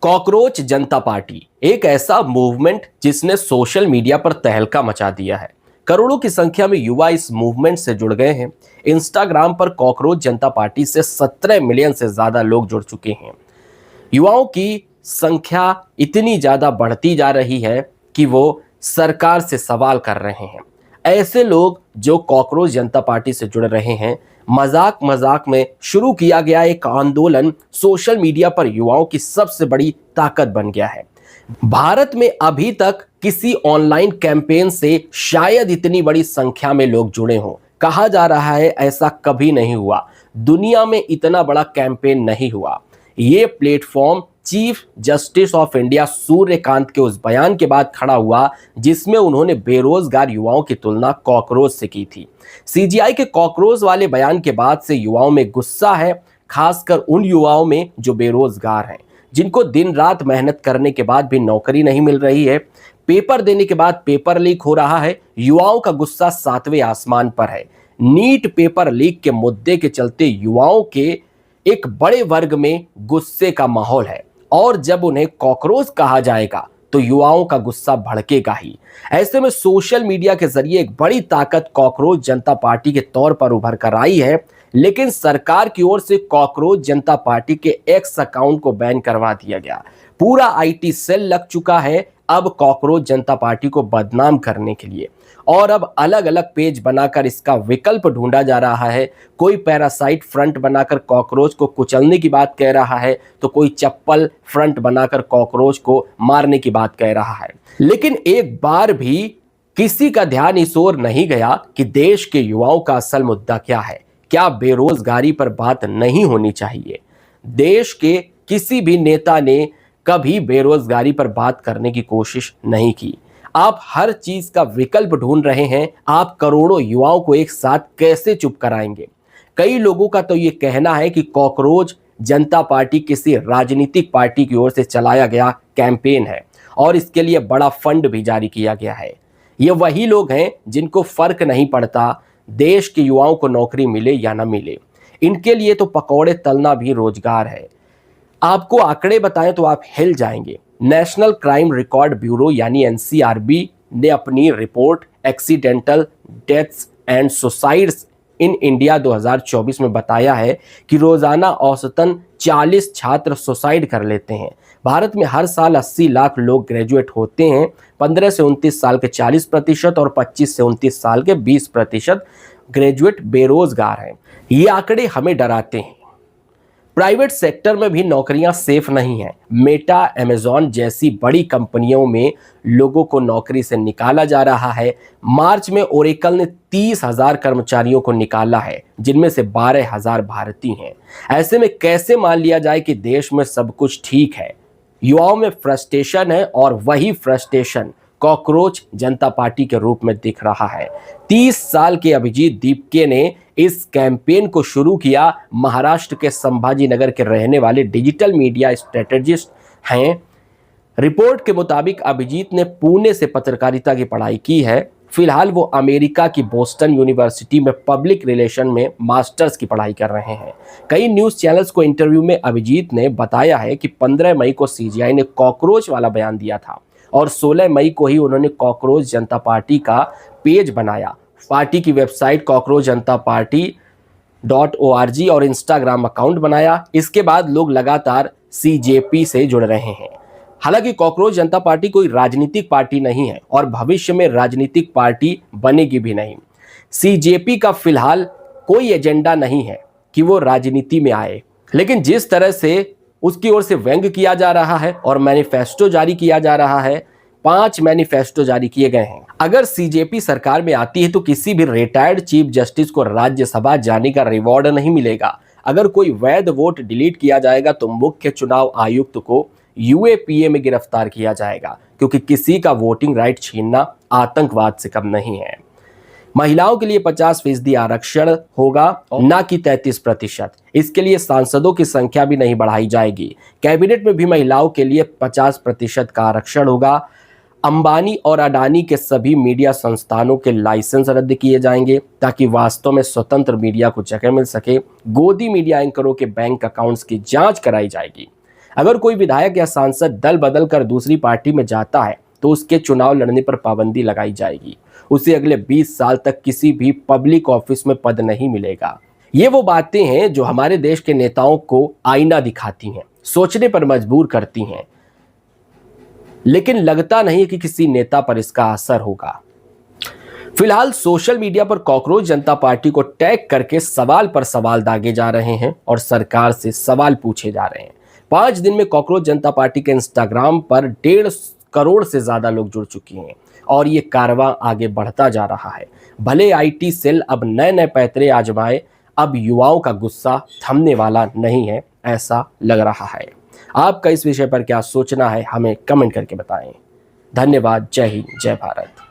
Cockroach जनता party एक ऐसा movement जिसने सोशल मीडिया पर तहलका मचा दिया है। करोड़ों की संख्या में युवा इस मूवमेंट से जुड़ गए हैं। इंस्टाग्राम पर कॉकरोच जनता पार्टी से 17 मिलियन से ज्यादा लोग जुड़ चुके हैं। युवाओं की संख्या इतनी ज्यादा बढ़ती जा रही है कि वो सरकार से सवाल कर रहे हैं। ऐसे लोग जो कॉकरोच जनता पार्टी से जुड़ रहे हैं, मजाक मजाक में शुरू किया गया एक आंदोलन सोशल मीडिया पर युवाओं की सबसे बड़ी ताकत बन गया है। भारत में अभी तक किसी ऑनलाइन कैंपेन से शायद इतनी बड़ी संख्या में लोग जुड़े हों। कहा जा रहा है ऐसा कभी नहीं हुआ, दुनिया में इतना बड़ा कैंपेन नहीं हुआ। ये platform chief justice of India Suryakant के उस बयान के बाद खड़ा हुआ जिसमें उन्होंने बेरोजगार युवाओं की तुलना कॉकरोच से की थी। सीजीआई के कॉकरोच वाले बयान के बाद से युवाओं में गुस्सा है, खासकर उन युवाओं में जो बेरोजगार हैं, जिनको दिन रात मेहनत करने के बाद भी नौकरी नहीं मिल रही है। पेपर देने के बाद पेपर लीक हो रहा है। युवाओं का गुस्सा 7वें आसमान पर है। नीट पेपर लीक के मुद्दे के चलते युवाओं के एक बड़े वर्ग में गुस्से का माहौल है और जब उन्हें कॉकरोच कहा जाएगा तो युवाओं का गुस्सा भड़केगा ही। ऐसे में सोशल मीडिया के जरिए एक बड़ी ताकत कॉकरोच जनता पार्टी के तौर पर उभर कर आई है, लेकिन सरकार की ओर से कॉकरोच जनता पार्टी के एक्स अकाउंट को बैन करवा दिया गया। पूरा आईटी सेल लग चुका है अब कॉकरोच जनता पार्टी को बदनाम करने के लिए, और अब अलग अलग पेज बनाकर इसका विकल्प ढूंढा जा रहा है। कोई पैरासाइट फ्रंट बनाकर कॉकरोच को कुचलने की बात कह रहा है, तो कोई चप्पल फ्रंट बनाकर कॉकरोच को मारने की बात कह रहा है। लेकिन एक बार भी किसी का ध्यान इस ओर नहीं गया कि देश के युवाओं का असल मुद्दा क्या है। क्या बेरोजगारी पर बात नहीं होनी चाहिए? देश के किसी भी नेता ने कभी बेरोजगारी पर बात करने की कोशिश नहीं की। आप हर चीज का विकल्प ढूंढ रहे हैं। आप करोड़ों युवाओं को एक साथ कैसे चुप कराएंगे? कई लोगों का तो ये कहना है कि कॉकरोच जनता पार्टी किसी राजनीतिक पार्टी की ओर से चलाया गया कैंपेन है और इसके लिए बड़ा फंड भी जारी किया गया है। ये वही लोग हैं जिनको फर्क नहीं पड़ता देश के युवाओं को नौकरी मिले या ना मिले। इनके लिए तो पकौड़े तलना भी रोजगार है। आपको आंकड़े बताएं तो आप हिल जाएंगे। नेशनल क्राइम रिकॉर्ड ब्यूरो यानी एनसीआरबी ने अपनी report accidental deaths and suicides in India 2024 में बताया है कि रोजाना औसतन 40 छात्र सुसाइड कर लेते हैं। भारत में हर साल 80 लाख लोग ग्रेजुएट होते हैं। 15 से 29 साल के 40% और 25 से 29 साल के 20% ग्रेजुएट बेरोजगार हैं। ये आंकड़े हमें डराते हैं। प्राइवेट सेक्टर में भी नौकरियां सेफ नहीं हैं। मेटा, अमेजॉन जैसी बड़ी कंपनियों में लोगों को नौकरी से निकाला जा रहा है। मार्च में ओरेकल ने 30,000 कर्मचारियों को निकाला है, जिनमें से 12,000 भारतीय हैं। ऐसे में कैसे मान लिया जाए कि देश में सब कुछ ठीक है? युवाओं में फ्रस्ट्रेशन है और वही फ्रस्ट्रेशन कॉकरोच जनता पार्टी के रूप में दिख रहा है। 30 साल के अभिजीत दीपके ने इस कैंपेन को शुरू किया। महाराष्ट्र के संभाजी नगर के रहने वाले डिजिटल मीडिया स्ट्रेटेजिस्ट हैं। रिपोर्ट के मुताबिक अभिजीत ने पुणे से पत्रकारिता की पढ़ाई की है। फिलहाल वो अमेरिका की बोस्टन यूनिवर्सिटी में पब्लिक रिलेशन में मास्टर्स की पढ़ाई कर रहे हैं। कई न्यूज़ चैनल्स को इंटरव्यू में अभिजीत ने बताया है कि 15 मई को सीजीआई ने कॉकरोच वाला बयान दिया था और 16 मई को ही उन्होंने कॉकरोच जनता पार्टी का पेज बनाया। पार्टी की वेबसाइट कॉकरोच जनता पार्टी .org और इंस्टाग्राम अकाउंट बनाया। इसके बाद लोग लगातार सीजेपी से जुड़ रहे हैं। हालांकि कॉकरोच जनता पार्टी कोई राजनीतिक पार्टी नहीं है और भविष्य में राजनीतिक पार्टी बनेगी भी नहीं। सीजेपी का फिलहाल कोई एजेंडा नहीं है कि वो राजनीति में आए, लेकिन जिस तरह से उसकी ओर से व्यंग किया जा रहा है और मैनिफेस्टो जारी किया जा रहा है, 5 मैनिफेस्टो जारी किए गए हैं। अगर सीजेपी सरकार में आती है तो किसी भी रिटायर्ड चीफ जस्टिस को राज्यसभा जाने का रिवॉर्ड नहीं मिलेगा। अगर कोई वैध वोट डिलीट किया जाएगा तो मुख्य चुनाव आयुक्त को यूएपीए में गिरफ्तार किया जाएगा, क्योंकि किसी का वोटिंग राइट छीनना आतंकवाद से कम नहीं है। महिलाओं के लिए 50% आरक्षण होगा, न कि 33%। इसके लिए सांसदों की संख्या भी नहीं बढ़ाई जाएगी। कैबिनेट में भी महिलाओं के लिए 50% का आरक्षण होगा। अंबानी और अडानी के सभी मीडिया संस्थानों के लाइसेंस रद्द किए जाएंगे ताकि वास्तव में स्वतंत्र मीडिया को जगह मिल सके। गोदी मीडिया एंकरों के बैंक अकाउंट्स की जांच कराई जाएगी। अगर कोई विधायक या सांसद दल बदल कर दूसरी पार्टी में जाता है तो उसके चुनाव लड़ने पर पाबंदी लगाई जाएगी। उसे अगले 20 साल तक किसी भी पब्लिक ऑफिस में पद नहीं मिलेगा। ये वो बातें हैं जो हमारे देश के नेताओं को आईना दिखाती हैं, सोचने पर मजबूर करती हैं, लेकिन लगता नहीं कि किसी नेता पर इसका असर होगा। फिलहाल सोशल मीडिया पर कॉकरोच जनता पार्टी को टैग करके सवाल पर सवाल दागे जा रहे हैं और सरकार से सवाल पूछे जा रहे हैं। 5 दिन में कॉकरोच जनता पार्टी के इंस्टाग्राम पर 1.5 करोड़ से ज्यादा लोग जुड़ चुके हैं और ये कारवां आगे बढ़ता जा रहा है। भले आईटी सेल अब नए नए पैतरे आजमाए, अब युवाओं का गुस्सा थमने वाला नहीं है, ऐसा लग रहा है। आपका इस विषय पर क्या सोचना है, हमें कमेंट करके बताएं। धन्यवाद। जय हिंद, जय भारत।